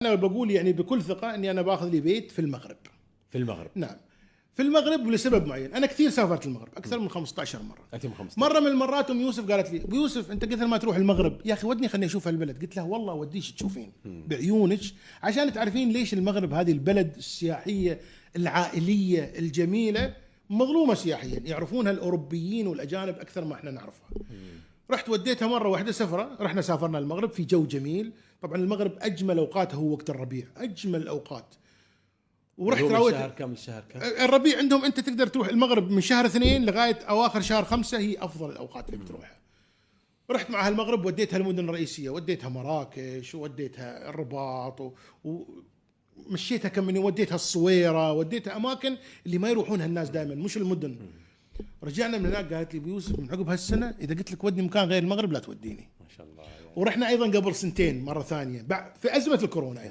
أنا بقول يعني بكل ثقة إني أنا باخذ لي بيت في المغرب. في المغرب. نعم. في المغرب لسبب معين، أنا كثير سافرت المغرب أكثر من 15 مرة. أنت من 15. مرة من المرات أم يوسف قالت لي: أبو يوسف أنت قلت ما تروح المغرب، يا أخي ودني خليني أشوف البلد. قلت لها: والله وديش تشوفين بعيونك عشان تعرفين ليش المغرب هذه البلد السياحية العائلية الجميلة مظلومة سياحيا، يعرفونها الأوروبيين والأجانب أكثر ما إحنا نعرفها. رحت وديتها مرة واحدة سفرة، رحنا سافرنا المغرب في جو جميل. طبعا المغرب أجمل أوقاته هو وقت الربيع، أجمل الأوقات. ورحت راويت الشهر كم الشهر كم؟ الربيع عندهم أنت تقدر تروح المغرب من شهر 2 لغاية أواخر شهر 5، هي أفضل الأوقات اللي بتروحها. رحت معها المغرب، وديتها المدن الرئيسية، وديتها مراكش ووديتها الرباط ومشيتها كم من يوم، وديتها الصويرة، وديتها أماكن اللي ما يروحونها الناس دائما، مش المدن. رجعنا من هناك قالت لي: أبو يوسف من عقب هالسنة إذا قلت لك ودني مكان غير المغرب لا توديني. ما شاء الله. ورحنا أيضا قبل 2 سنين مرة ثانية في أزمة الكورونا أيضا.